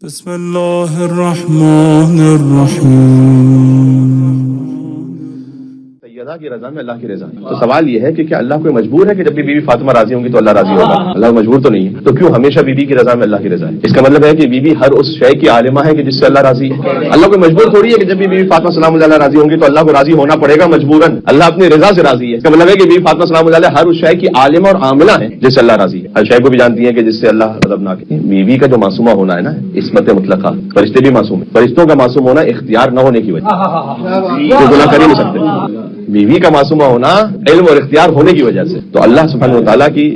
بسم اللہ الرحمن الرحیم۔ سیدہ کی رضا میں اللہ کی رضا۔ تو سوال یہ ہے کہ کیا اللہ کوئی مجبور ہے کہ جب بھی بیوی فاطمہ راضی ہوں گی تو اللہ راضی ہوگا؟ اللہ مجبور تو نہیں ہے، تو کیوں ہمیشہ بیوی کی رضا میں اللہ کی رضا ہے؟ اس کا مطلب ہے کہ بیوی ہر اس شے کی عالمہ ہے کہ جس سے اللہ راضی ہے۔ اللہ کوئی مجبور تھوڑی ہے کہ جب بھی بیوی فاطمہ سلام اللہ علیہ راضی ہوں گی تو اللہ کو راضی ہونا پڑے گا مجبوراً۔ اللہ اپنی رضا سے راضی ہے۔ اس کا مطلب ہے کہ بیوی فاطمہ سلام اللہ علیہ ہر اس شے کی عالمہ اور عاملہ ہے جس سے اللہ راضی ہے، ہر شے کو بھی جانتی ہے کہ جس سے اللہ غضبناک ہے۔ بیوی کا جو معصومہ ہونا ہے نا، عصمت مطلقہ، فرشتے بھی معصوم ہیں، فرشتوں کا معصوم ہونا اختیار نہ ہونے کی وجہ سے، گناہ کر ہی نہیں سکتے۔ بیوی کا معصومہ ہونا علم اور اختیار ہونے کی وجہ سے۔ تو اللہ سبحانہ و تعالیٰ کی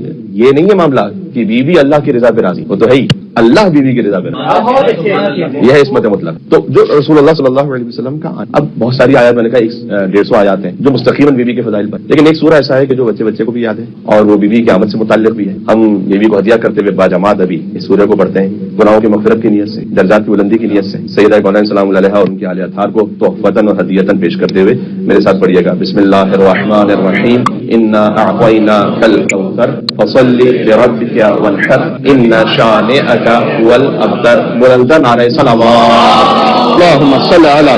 یہ نہیں ہے معاملہ کہ بیوی اللہ کی رضا پہ راضی، وہ تو ہے ہی اللہ بیوی کی رضا پہ راضی، یہ ہے عصمت مطلق۔ تو جو رسول اللہ صلی اللہ علیہ وسلم کا، اب بہت ساری آیات، میں نے کہا 150 آیات ہیں جو مستقیماً بیوی کے فضائل پر، لیکن ایک سورہ ایسا ہے کہ جو بچے کو بھی یاد ہے اور وہ بیوی کی آمد سے متعلق بھی ہے۔ ہم بیوی کو ہدیہ کرتے ہوئے باجماعت ابھی اس سورہ کو پڑھتے ہیں، گناہوں کی مغفرت کی نیت سے، درجات کی بلندی کی نیت سے، سیدہ کونین سلام اللہ علیہا اور ان کے آل اطہار کو تحفۃً اور ہدیۃً پیش کرتے ہوئے میرے ساتھ پڑھیے گا۔ بسم اللہ الرحمن الرحیم، انا اعطیناک الکوثر فصل لربک وانحر ان شانئک هو الابتر۔ بلنداً نعرہ صلوات، اللہم صل علی۔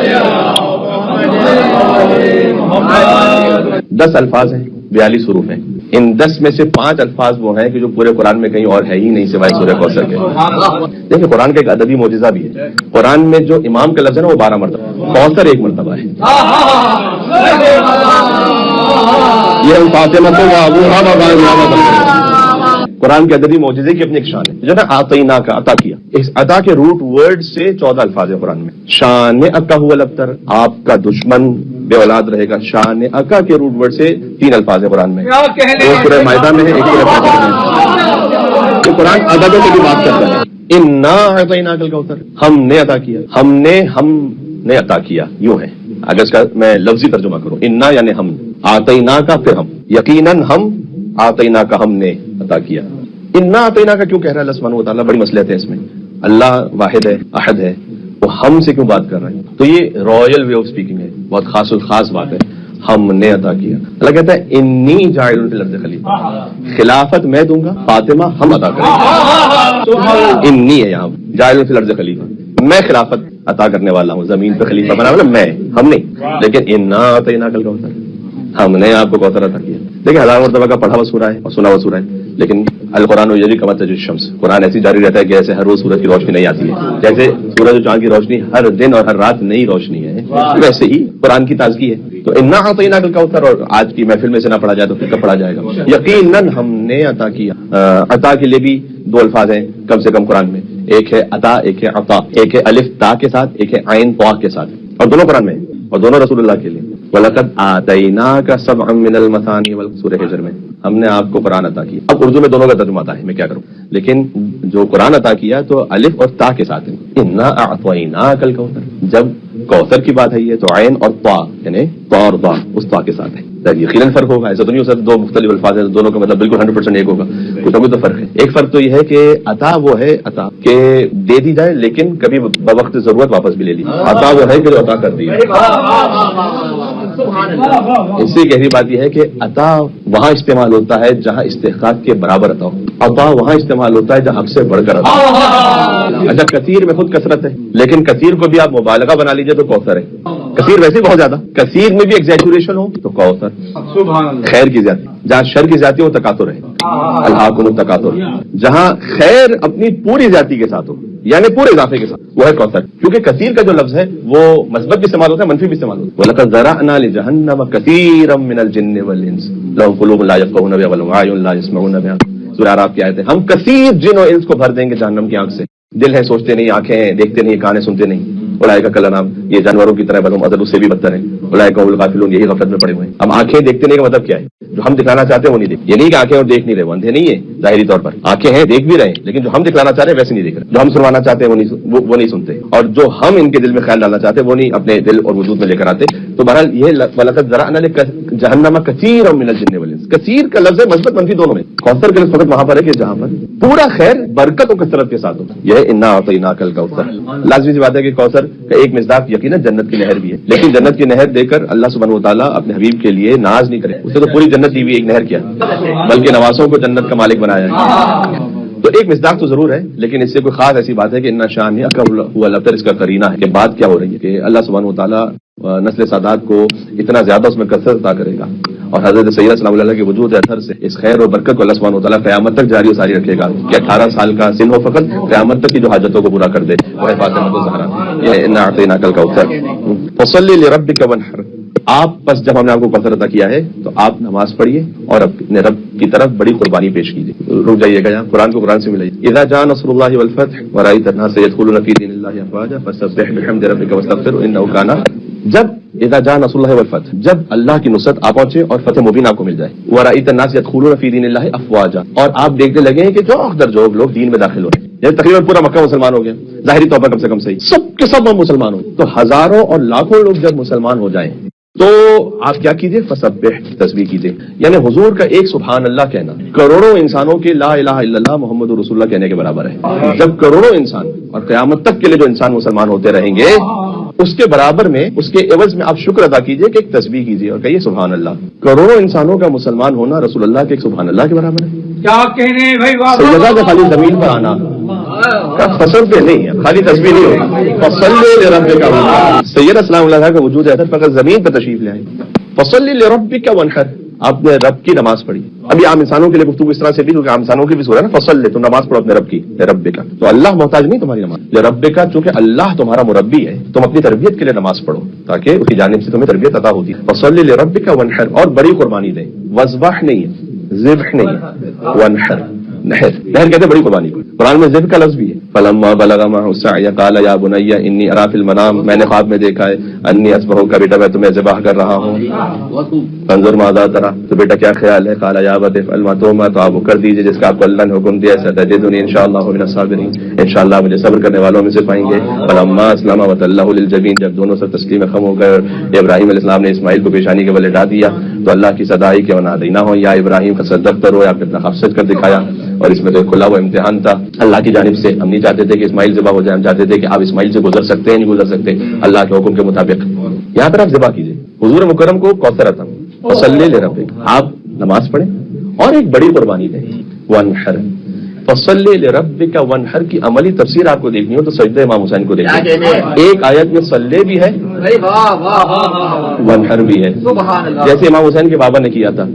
10 الفاظ ہیں، 42 حروف ہیں۔ ان 10 میں سے 5 الفاظ وہ ہیں کہ جو پورے قرآن میں کہیں اور ہے ہی نہیں سوائے سورہ کوثر کے۔ دیکھیں قرآن کا ایک ادبی معجزہ بھی ہے، قرآن میں جو امام کا لفظ ہے نا وہ 12 مرتبہ، کوثر 1 مرتبہ ہے۔ یہ ہم فاطمہ قرآن کے ادبی معجزے کی اپنی ایک شان ہے، جو نا آتینا کا عطا کیا، اس عطا کے روٹ ورڈ سے 14 الفاظ ہیں قرآن میں۔ شان اکا هو الابتر، آپ کا دشمن بے اولاد رہے گا۔ شان اکا کے روٹ ورڈ سے 3 الفاظ ہیں قرآن میں، ایک سورہ مائدہ میں ہے، ایک سورہ فاتحہ میں۔ تو قرآن ادبوں کی بھی بات کرتا ہے۔ انا اعطیناک الکوثر، ہم نے عطا کیا، ہم نے عطا کیا، یوں ہے اگر اس کا میں لفظی ترجمہ کروں، انا یعنی ہم، آتینا کا پھر ہم، یقیناً ہم، آتینا کا ہم نے عطا کیا۔ انا آتینا کا کیوں کہہ رہا ہے اللہ سبحانہ و تعالیٰ؟ بڑی مصلحت ہے اس میں، اللہ واحد ہے، احد ہے، وہ ہم سے کیوں بات کر رہے ہیں؟ تو یہ رائل وے آف اسپیکنگ ہے، بہت خاص الخاص بات ہے، ہم نے عطا کیا۔ اللہ کہتا ہے انی جاعل فی الارض خلیفہ، خلافت میں دوں گا، فاطمہ ہم عطا کریں گے۔ انی ہے یہاں جاعل فی الارض خلیفہ، میں خلافت عطا کرنے والا ہوں، زمین پہ خلیفہ بنا والا میں، ہم نہیں۔ لیکن انا آتیناک الکوثر، ہم نے آپ کو کوثر عطا کیا۔ دیکھیں 1000 مرتبہ کا پڑھا ہوا سورہ ہے اور سنا ہوا سورہ ہے، لیکن القرآن یجری کما تجری الشمس، قرآن ایسی جاری رہتا ہے کہ ایسے ہر روز سورج کی روشنی نہیں آتی ہے، جیسے سورج و چاند کی روشنی ہر دن اور ہر رات نئی روشنی ہے، ویسے ہی قرآن کی تازگی ہے۔ تو انا اعطیناک الکوثر، اور آج کی محفل میں سے نہ پڑھا جائے تو پھر کب پڑھا جائے گا؟ یقیناً ہم نے عطا کیا۔ عطا کے لیے بھی 2 الفاظ ہیں کم سے کم قرآن میں، ایک ہے عطا، ایک ہے عطا، ایک ہے الف تا کے ساتھ، ایک ہے عین طا کے ساتھ، اور دونوں قرآن میں اور دونوں رسول اللہ کے لیے۔ وَلَقَدْ آتَيْنَاكَ سَبْعًا مِّنَ الْمَثَانِي، سورہ ہجر میں ہم نے آپ کو قرآن عطا کیا۔ اب اردو میں دونوں کا ترجمہ آتا ہے، میں کیا کروں، لیکن جو قرآن عطا کیا تو الف اور تا کے ساتھ ہے۔ اِنَّا أَعْطَيْنَاكَ الْكَوْثَرَ، جب کوثر کی بات ہے یہ تو عین اور طا یعنی طا اور ضا اس طا کے ساتھ ہے۔ یقیناً فرق ہوگا، ایسا تو نہیں ہو سکتا 2 مختلف الفاظ ہیں دونوں کا مطلب بالکل 100% ایک ہوگا، کچھ نہ کچھ تو فرق ہے۔ ایک فرق تو یہ ہے کہ عطا وہ ہے عطا کہ دے دی جائے لیکن کبھی بوقت ضرورت واپس بھی لے لی، عطا وہ ہے کہ جو عطا کر دی۔ اس سے گہری بات یہ ہے کہ عطا وہاں استعمال ہوتا ہے جہاں استحقاق کے برابر عطا ہو، عطا وہاں استعمال ہوتا ہے جہاں حق سے بڑھ کر عطا ہو۔ اچھا کثیر میں خود کثرت ہے، لیکن کثیر کو بھی آپ مبالغہ بنا لیجئے تو کوثر ہے۔ کثیر ویسے بہت زیادہ، کثیر میں بھی ایگزیجریشن ہو تو کوثر۔ خیر کی زیادتی، جہاں شر کی زیادتی ہو تکاثر ہے، الہاکم التکاثر۔ جہاں خیر اپنی پوری زیادتی کے ساتھ ہو یعنی پورے اضافے کے ساتھ، وہ ہے کوثر۔ کیونکہ کثیر کا جو لفظ ہے وہ مثبت بھی استعمال ہوتا ہے، منفی بھی استعمال ہوتا ہے۔ وَلَقَدْ ذَرَأْنَا لِجَهَنَّمَ كَثِيرًا مِّنَ الْجِنِّ وَالْإِنسِ لَهُمْ قُلُوبٌ لَا يَفْقَهُونَ بِهَا وَلَهُمْ أَعْيُنٌ لَا يَسْمَعُونَ بِهَا۔ سورہ اعراف کی آیت ہے، ہم کثیر جن و انس کو بھر دیں گے جہنم کی آنکھ سے، دل ہے سوچتے نہیں، آنکھیں ہیں دیکھتے نہیں، کان ہے سنتے نہیں۔ اولئک کالانعام، یہ جانوروں کی طرح، بل هم اضل، اس سے بھی بدتر ہیں۔ اولئک هم الغافلون، یہی غفلت میں پڑے ہوئے ہیں۔ ہم آنکھیں دیکھتے نہیں کا مطلب کیا ہے؟ جو ہم دکھلانا چاہتے ہیں وہ نہیں دیکھ، یہ نہیں کہ آنکھیں اور دیکھ نہیں رہے، وہ اندھے نہیں ہے ظاہری طور پر، آنکھیں ہیں دیکھ بھی رہے ہیں، لیکن جو ہم دکھلانا چاہ رہے ہیں ویسے نہیں دیکھ رہے، جو ہم سنوانا چاہتے ہیں وہ نہیں سنتے، اور جو ہم ان کے دل میں خیال ڈالنا چاہتے ہیں وہ نہیں اپنے دل اور وجود میں لے کر آتے۔ تو بہرحال یہ وَلَقَدْ ذَرَأْنَا لِجَهَنَّمَ كَثِيرًا مِّنَ الْجِنِّ وَالْإِنسِ، کثیر کا لفظ ہے مثبت منفی دونوں میں، کوثر کے لفظ فقط وہاں پر ہے کہ جہاں پر پورا خیر برکت و کثرت کے ساتھ ہو، یہ ہے انا اعطیناک الکوثر۔ لازمی سی بات ہے کہ کوثر کا ایک مصداق یقیناً جنت کی نہر بھی ہے، لیکن جنت کی نہر دے کر اللہ سبحانہ و تعالیٰ اپنے حبیب کے لیے ناز نہیں کرے، اسے تو پوری جنت دی ہوئی ایک نہر کیا، بلکہ نوازوں کو جنت کا مالک بنایا ہے۔ تو ایک مصداق تو ضرور ہے، لیکن اس سے کوئی خاص ایسی بات ہے کہ اِنَّ شَانِئَکَ هُوَ الْأَبْتَرُ، اس کا قرینہ ہے کہ بات کیا ہو رہی ہے کہ اللہ سبحانہ وتعالیٰ نسل سادات کو اتنا زیادہ اس میں کثرت عطا کرے گا، اور حضرت سیدنا صلی اللہ علیہ کے وجود اثر سے اس خیر اور برکت کو اللہ سبحانہ وتعالیٰ قیامت تک جاری و ساری رکھے گا کہ 18 سال کا سن ہو فقط قیامت تک کی جو حاجتوں کو پورا کر دے وہ ہے فاطمہ الزہرا. یہ اِنَّا أَعْطَيْنَاكَ الْكَوْثَرَ فَصَلِّ لِرَبِّكَ وَانْحَرْ. آپ بس جب ہم نے آپ کو کثرت عطا کیا ہے تو آپ نماز پڑھیے اور اپنے رب کی طرف بڑی قربانی پیش کیجیے. رک جائیے گا یہاں، قرآن کو قرآن سے ملائیے. اذا جاء نصر اللہ والفتح ورأيت الناس يدخلون في دين الله افواجا فسبح بحمد ربك واستغفره انه كان. جب اذا جاء نصر اللہ والفتح، جب اللہ کی نصرت آ پہنچے اور فتح مبین آپ کو مل جائے. ورأيت الناس يدخلون في دين الله افواجا، اور آپ دیکھنے لگے کہ جو اکثر جو لوگ دین میں داخل ہو رہے ہیں، یہ تقریباً پورا مکہ مسلمان ہو گیا، ظاہری طور پر کم سے کم صحیح سب کے سب مسلمان ہو. تو ہزاروں اور لاکھوں لوگ جب مسلمان ہو جائیں تو آپ کیا کیجئے؟ فسبح، تسبیح کیجئے. یعنی حضور کا ایک سبحان اللہ کہنا کروڑوں انسانوں کے لا الہ الا اللہ محمد رسول اللہ کہنے کے برابر ہے. جب کروڑوں انسان اور قیامت تک کے لیے جو انسان مسلمان ہوتے رہیں گے، اس کے برابر میں، اس کے عوض میں آپ شکر ادا کیجئے کہ ایک تسبیح کیجئے اور کہیے سبحان اللہ. کروڑوں انسانوں کا مسلمان ہونا رسول اللہ کے ایک سبحان اللہ کے برابر ہے. کیا کہنے بھائی، سیدہ کا خالی زمین پر آنا فصل پہ نہیں ہے، خالی تسبیح نہیں ہوگی. فصلی لربک وانحر، سیدنا صلی اللہ علیہ کا وجود ہے فقط زمین پر تشریف لے آئے. فصلی لربک وانحر، آپ نے رب کی نماز پڑھی. ابھی عام انسانوں کے لیے گفتگو اس طرح سے بھی، کیونکہ عام انسانوں کی بھی صورت ہے نا، فصل تم نماز پڑھو اپنے رب کی لربک. تو اللہ محتاج نہیں تمہاری نماز، لربک چونکہ اللہ تمہارا مربی ہے، تم اپنی تربیت کے لیے نماز پڑھو تاکہ اس کی جانب سے تمہیں تربیت عطا ہوتی ہے. فصلی لربک وانحر، اور بڑی قربانی دے. وذبح نہیں ہے، ذبح نہیں ہے، وانحر نہر، نہر کہتے ہیں بڑی قربانی کو. قرآن میں ذبح کا لفظ بھی ہے. فلما بلغ معه السعي قال يا بني اني ارى في المنام، میں نے خواب میں دیکھا ہے، انی اذبحك بیٹا میں تمہیں ذبح کر رہا ہوں. فانظر ماذا ترى، تو بیٹا کیا خیال ہے؟ قال يا ابت افعل ما تؤمر، تو آپ وہ کر دیجیے جس کا آپ کو اللہ نے حکم دیا. ستجدني ان شاء الله من الصابرين، ان شاء اللہ مجھے صبر کرنے والوں میں سے پائیں گے. فلما اسلم وتله للجبين، جب دونوں سر تسلیم خم ہو گئے اور ابراہیم علیہ السلام نے اسماعیل کو پیشانی کے بل لٹا دیا، تو اللہ کی صدا آئی کہ ونادینا ہو یا ابراہیم، فصدقت، رو آپ نے اپنا خواب سچ کر دکھایا. اور اس میں تو کھلا ہوا امتحان تھا اللہ کی جانب سے. ہم نہیں چاہتے تھے کہ اسماعیل ذبح ہو جائے، ہم چاہتے تھے کہ آپ اسماعیل سے گزر سکتے ہیں نہیں گزر سکتے اللہ کے حکم کے مطابق. یہاں پر آپ ذبح کیجیے. حضور مکرم کو کوثر عطا، فصلی لربک، آپ نماز پڑھیں اور ایک بڑی قربانی دیں. وانحر، فصلی لربک وانحر کی عملی تفسیر آپ کو دیکھنی ہو تو سجدہ امام حسین کو دیکھیں. ایک آیت میں صلی بھی ہے، وانحر بھی ہے، جیسے امام حسین کے بابا نے کیا تھا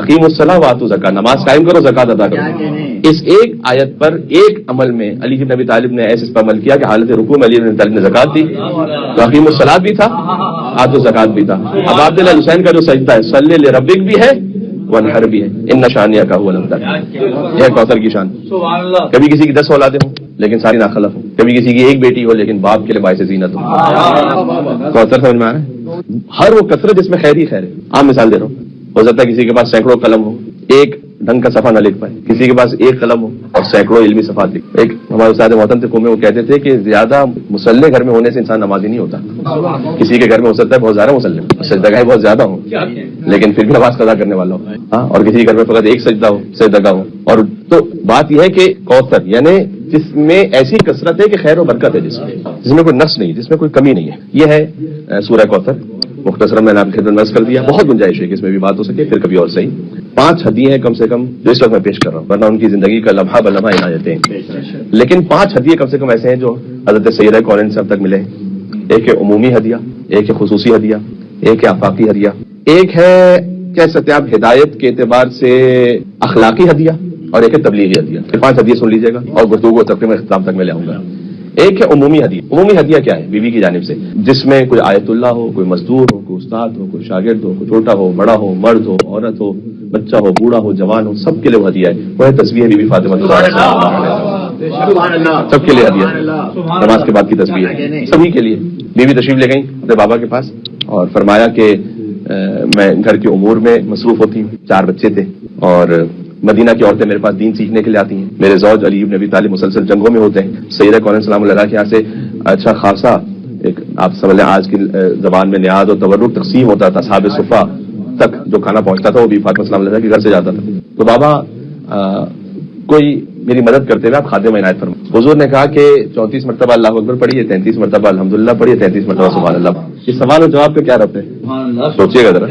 اقیم الصلاۃ وآتوا الزکاۃ، نماز قائم کرو زکات ادا کرو. اس ایک آیت پر ایک عمل میں علی بن ابی طالب نے ایسے اس پر عمل کیا کہ حالت رکوع میں علی بن ابی طالب نے زکات دی، تو اقیم الصلاۃ بھی تھا، آتوا الزکات بھی تھا. اب عبداللہ حسین کا جو سجدہ ہے صلی لربک بھی ہے، وانحر بھی ہے. ان شانئک هو الابتر، یہ کوثر کی شان. کبھی کسی کی 10 اولادیں ہوں لیکن ساری ناخلف ہوں، کبھی کسی کی ایک بیٹی ہو لیکن باپ کے لیے باعث زینت ہو. کوثر سمجھ میں آ رہا ہے؟ ہر وہ کثرت جس میں خیر ہی خیر ہے. عام مثال دے رہا ہوں، ہو سکتا ہے کسی کے پاس سینکڑوں قلم ہو، ایک ڈھنگ کا صفحہ نہ لکھ پائے. کسی کے پاس ایک قلم ہو اور سینکڑوں علمی صفحات لکھ. ایک ہمارے استاد محترم تھے قوم میں، وہ کہتے تھے کہ زیادہ مسلح گھر میں ہونے سے انسان نمازی نہیں ہوتا. کسی کے گھر میں ہو سکتا ہے بہت زیادہ مسلح، سجدہ بہت زیادہ ہوں لیکن پھر بھی نماز قضا کرنے والا ہو. ہاں، اور کسی کے گھر میں فقط ایک سجدہ ہو، سجدہ ہو. اور تو بات یہ ہے کہ کوثر یعنی جس میں ایسی کثرت ہے کہ خیر و برکت ہے، جس میں کوئی نقص نہیں، جس میں کوئی کمی نہیں ہے. یہ ہے سورہ کوثر. مختصر میں نے آپ کی خدمت میں عرض کر دیا. بہت گنجائش ہے کہ اس میں بھی بات ہو سکے، پھر کبھی اور صحیح. 5 حدیث ہیں کم سے کم جو اس وقت میں پیش کر رہا ہوں، ورنہ ان کی زندگی کا لمحہ بلمحہ عنایتیں. لیکن 5 حدیث کم سے کم ایسے ہیں جو حضرت سیدہ کونین سے اب تک ملے ہیں. ایک ہے عمومی ہدیہ، ایک ہے خصوصی ہدیہ، ایک ہے آفاقی ہدیہ، ایک ہے کہہ سکتے آپ ہدایت کے اعتبار سے اخلاقی ہدیہ، اور ایک ہے تبلیغی ہدیہ. 5 حدیث سن لیجیے گا اور گفتگو تقریباً اختتام تک میں لے آؤں گا. ایک ہے عمومی ہدیہ. عمومی ہدیہ کیا ہے؟ بیوی کی جانب سے، جس میں کوئی آیت اللہ ہو، کوئی مزدور ہو، کوئی استاد ہو، کوئی شاگرد ہو، کوئی چھوٹا ہو، بڑا ہو، مرد ہو، عورت ہو، بچہ ہو، بوڑھا ہو، جوان ہو، سب کے لیے وہ ہدیہ ہے. وہ ہے تسبیح بی بی فاطمہ سب کے لیے ہدیہ. نماز کے بعد کی تسبیح ہے سبھی کے لیے. بیوی تشریف لے گئیں اپنے بابا کے پاس اور فرمایا کہ میں گھر کے امور میں مصروف ہوتی ہوں، 4 بچے تھے اور مدینہ کی عورتیں میرے پاس دین سیکھنے کے لیے آتی ہیں. میرے زوج علی بن ابی طالب مسلسل جنگوں میں ہوتے ہیں. سیدہ کونین سلام اللہ کے یہاں سے اچھا خاصا ایک آپ سمجھ لیں آج کی زبان میں نیاز اور تورک تقسیم ہوتا تھا. اصحاب صفہ تک جو کھانا پہنچتا تھا وہ بھی فاطمہ سلام اللہ کے گھر سے جاتا تھا. تو بابا کوئی میری مدد کرتے ہوئے آپ خادم عنایت فرمائیں. حضور نے کہا کہ 34 مرتبہ اللہ اکبر پڑھیے، 33 مرتبہ الحمدللہ پڑھیے، 33 مرتبہ سبحان اللہ. اس سوال اور جواب کا کیا ربط ہے؟ سوچیے گا ذرا.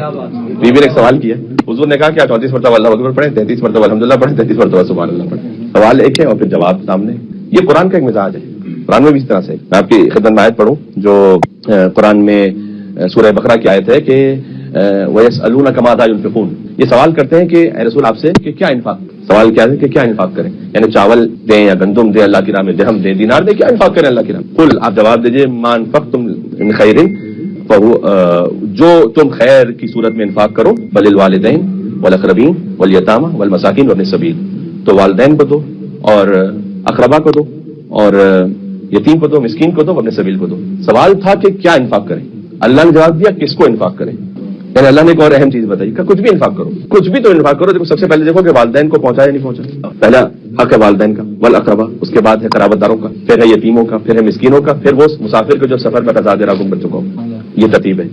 بیوی نے ایک سوال کیا، حضور نے کہا کہ آپ 34 مرتبہ اللہ اکبر پڑھیں، 33 مرتبہ الحمدللہ پڑھیں، 33 مرتبہ سبحان اللہ پڑھیں. سوال ایک ہے اور پھر جواب سامنے. یہ قرآن کا ایک مزاج ہے. قرآن میں بھی اس طرح سے. میں آپ کی خدمت میں آیت پڑھوں جو قرآن میں سورہ بقرہ کی آیت ہے کہ وَيَسْأَلُونَكَ مَاذَا يُنْفِقُونَ. یہ سوال کرتے ہیں کہ اے رسول آپ سے کہ کیا انفاق. سوال کیا ہے کہ کیا انفاق کریں, یعنی چاول دیں یا گندم دیں اللہ کی راہ میں, درہم دیں, دینار دیں, کیا انفاق کریں اللہ کی راہ میں. قل آپ جواب دیجئے مَا أَنفَقْتُم مِّن خَيْرٍ جو تم خیر کی صورت میں انفاق کرو فَلِلْوَالِدَيْنِ وَالْأَقْرَبِينَ وَالْيَتَامَى وَالْمَسَاكِينِ وَابْنِ السَّبِيلِ. تو والدین کو دو اور اقربا کو دو اور یتیم کو دو, مسکین کو دو, اپنے سبیل کو دو. سوال تھا کہ کیا انفاق کریں. اللہ نے جواب دیا کس کو انفاق کریں. یعنی اللہ نے ایک اور اہم چیز بتائی کہ کچھ بھی انفاق کرو, کچھ بھی تو انفاق کرو. دیکھو سب سے پہلے دیکھو کہ والدین کو پہنچا یا نہیں پہنچا. پہلا حق ہے والدین کا, والاقربا, اس کے بعد ہے قرابت داروں کا, پھر ہے یتیموں کا, پھر ہے مسکینوں کا, پھر وہ مسافر کو جو سفر میں قضا دے رہا گم بچوں کو. یہ ترتیب ہے.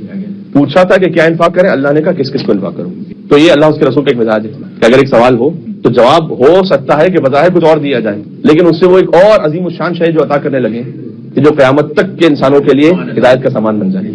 پوچھا تھا کہ کیا انفاق کریں, اللہ نے کہا کس کس کو انفاق کرو. تو یہ اللہ اس کے رسول کا ایک مزاج ہے کہ اگر ایک سوال ہو تو جواب ہو سکتا ہے کہ بظاہر کچھ اور دیا جائے, لیکن اس سے وہ ایک اور عظیم الشان شے جو عطا کرنے لگے کہ جو قیامت تک کے انسانوں کے لیے ہدایت کا سامان بن جائے.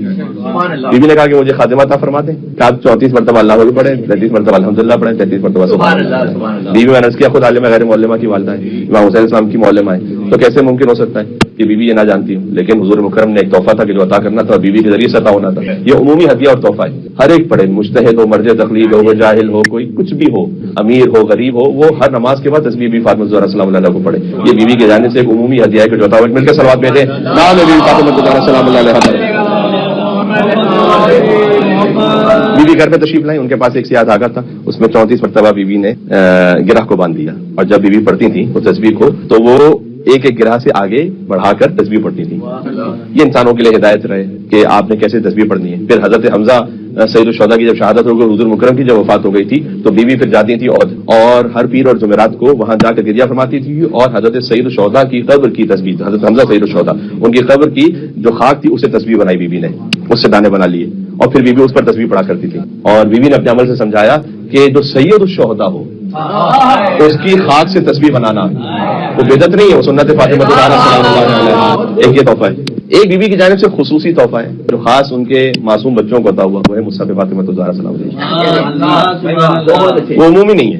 بیوی نے کہا کہ مجھے خاتمہ عطا فرما دیں کہ آپ 34 مرتبہ اللہ بھی پڑھیں, 33 مرتبہ الحمدللہ پڑھیں, 33 مرتبہ سبحان اللہ. بیوی میں عرض کیا خود عالمہ غیر معلمہ کی والدہ ہے, امام حسین السلام کی معلمہ ہے, تو کیسے ممکن ہو سکتا ہے کہ بیوی یہ نہ جانتی ہوں. لیکن حضور مکرم نے ایک تحفہ تھا کہ جو عطا کرنا تھا بیوی کے ذریعے سے عطا ہونا تھا. یہ عمومی ہدیہ اور تحفہ ہے. ہر ایک پڑھے, مجتہد ہو, مرجع تقلید ہو, جاہل ہو, کوئی کچھ بھی ہو, امیر ہو, غریب ہو, وہ ہر نماز کے بعد تسبیح بھی فاطمہ الزہرا سلام اللہ کو پڑھے. یہ بیوی کی جانب سے ایک عمومی ہدیہ ہے کہ جو عطا مل کے صلوات میں دیں. نام ہے فاطمہ الزہرا سلام اللہ علیہا. بیوی گھر پہ تشریف لائیں, ان کے پاس ایک سیاہ دھاگا تھا, اس میں 34 مرتبہ بیوی نے گرہ کو باندھ دیا, اور جب بیوی پڑھتی تھی وہ تسبیح کو تو وہ ایک ایک گرہ سے آگے بڑھا کر تسبیح پڑھتی تھی. یہ انسانوں کے لیے ہدایت رہے کہ آپ نے کیسے تسبیح پڑھنی ہے. پھر حضرت حمزہ سید الشہداء کی جب شہادت ہو گئی, حضور مکرم کی جب وفات ہو گئی تھی, تو بیوی پھر جاتی تھی اور ہر پیر اور جمعرات کو وہاں جا کر گریہ فرماتی تھی, اور حضرت سید الشہداء کی قبر کی تسبیح, حضرت حمزہ سید الشہداء, ان کی قبر کی جو خاک تھی اسے تسبیح بنائی بیوی نے, اس سے دانے بنا لیے, اور پھر بیوی اس پر تسبیح پڑھا کرتی تھی. اور بیوی نے اپنے عمل سے سمجھایا کہ جو سید الشہداء ہو اس کی خاک سے تسبیح بنانا وہ بدعت نہیں ہے, وہ سنت فاطمہ الزہرا سلام اللہ علیہا. ایک یہ تحفہ ہے. ایک بیوی کی جانب سے خصوصی تحفہ ہے جو خاص ان کے معصوم بچوں کو عطا ہوا, وہ ہے مصحف فاطمہ الزہرا سلام علیہا. وہ عمومی نہیں ہے,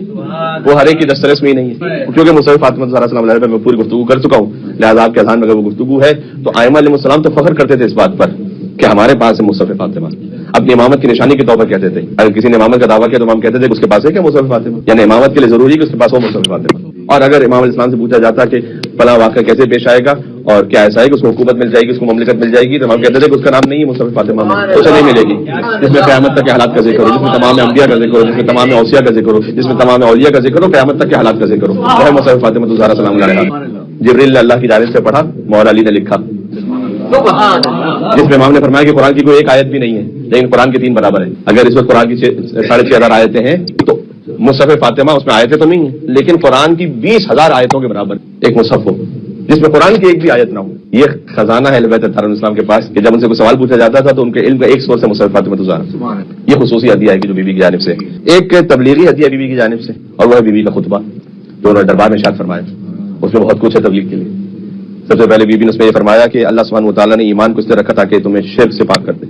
وہ ہر ایک کی دسترس میں ہی نہیں ہے, کیونکہ مصحف فاطمہ الزہرا سلام علیہا میں پوری گفتگو کر چکا ہوں. لہٰذا آپ کے اذہان میں اگر وہ گفتگو ہے تو ائمہ علیہ السلام تو فخر کرتے تھے اس بات پر کہ ہمارے پاس ہے مصحف فاطمہ. اپنی امامت کی نشانی کے طور پر کہتے تھے. اگر کسی نے امامت کا دعویٰ کیا تو ہم کہتے تھے کہ اس کے پاس ہے کیا مصحف فاطمہ, یعنی امامت کے لیے ضروری ہے کہ اس کے پاس ہو مصحف فاطمہ. اور اگر امام علیہ السلام سے پوچھا جاتا کہ فلاں واقعہ کیسے پیش آئے گا اور کیا ایسا ہے کہ اس کو حکومت مل جائے گی, اس کو مملکت مل جائے گی, تو ہم کہتے تھے کہ اس کا نام نہیں ہے مصحف فاطمہ, اسے نہیں ملے گی. جس میں قیامت تک کے حالات کا ذکر ہو, جس میں تمام انبیاء کا ذکر ہو, جس میں تمام اوصیاء کا ذکر ہو, جس میں تمام اولیاء کا ذکر ہو, قیامت تک کے حالات کا ذکر ہو, وہ ہے مصحف فاطمہ الزہرا سلام علیہا. جبریل نے اللہ کی جانب سے پڑھا, مولا علی نے لکھا, جس میں امام نے فرمایا کہ قرآن کی کوئی ایک آیت بھی نہیں ہے لیکن قرآن کے 3 برابر ہے. اگر اس وقت قرآن کی 6,500 آیتیں ہیں تو مصحف فاطمہ اس میں آیتیں تو نہیں ہیں لیکن قرآن کی 20,000 آیتوں کے برابر ایک مصحف ہو جس میں قرآن کی ایک بھی آیت نہ ہو. یہ خزانہ ہے اہل بیت اطہار الاسلام کے پاس کہ جب ان سے کوئی سوال پوچھا جاتا تھا تو ان کے علم کا ایک سورس ہے مصحف فاطمہ الزہرا. یہ خصوصی ہدیہ ہے کہ جو بیوی کی جانب سے, ایک تبلیغی ہدیہ بیوی کی جانب سے, اور وہ ہے بیوی کا خطبہ جو انہوں نے دربار میں ارشاد فرمایا. اس میں بہت کچھ ہے تبلیغ کے لیے. سب سے پہلے بیوی نے اس میں یہ فرمایا کہ اللہ سبحانہ وتعالیٰ نے ایمان کو اس طرح رکھا تاکہ تمہیں شرک سے پاک کر دے.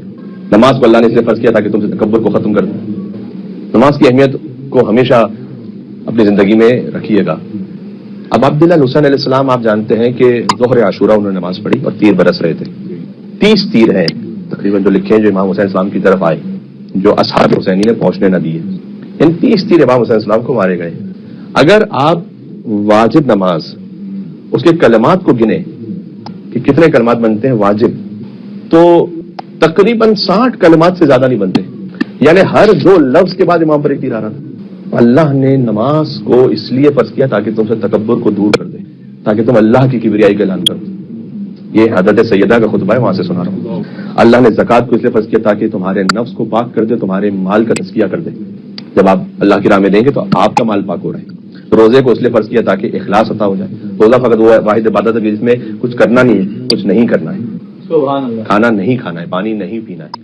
نماز کو اللہ نے اس لیے فرض کیا تاکہ تم سے تکبر کو ختم کر دے. نماز کی اہمیت کو ہمیشہ اپنی زندگی میں رکھیے گا. اب عبداللہ حسین علیہ السلام آپ جانتے ہیں کہ ظہر عاشورہ انہوں نے نماز پڑھی اور تیر برس رہے تھے. 30 تیر ہیں تقریباً جو لکھے ہیں جو امام حسین السلام کی طرف آئے جو اصحاب حسینی نے پہنچنے نہ دیے. ان 30 تیر امام حسین السلام کو مارے گئے. اگر آپ واجب نماز اس کے کلمات کو گنے کہ کتنے کلمات بنتے ہیں واجب, تو تقریباً 60 کلمات سے زیادہ نہیں بنتے. یعنی ہر 2 لفظ کے بعد امام پر ایک تیر آ رہا تھا. اللہ نے نماز کو اس لیے فرض کیا تاکہ تم سے تکبر کو دور کر دے, تاکہ تم اللہ کی کبریائی کا اعلان کرو. یہ حضرت سیدہ کا خطبہ ہے, وہاں سے سنا رہا ہوں. اللہ نے زکوٰۃ کو اس لیے فرض کیا تاکہ تمہارے نفس کو پاک کر دے, تمہارے مال کا تزکیہ کر دے. جب آپ اللہ کی راہ میں دیں گے تو آپ کا مال پاک ہو رہا ہے. روزے کو اس لیے فرض کیا تاکہ اخلاص عطا ہو جائے. روزہ فقط وہ واحد عبادت ہے جس میں کچھ کرنا نہیں ہے, کچھ نہیں کرنا ہے, کھانا نہیں کھانا ہے, پانی نہیں پینا ہے.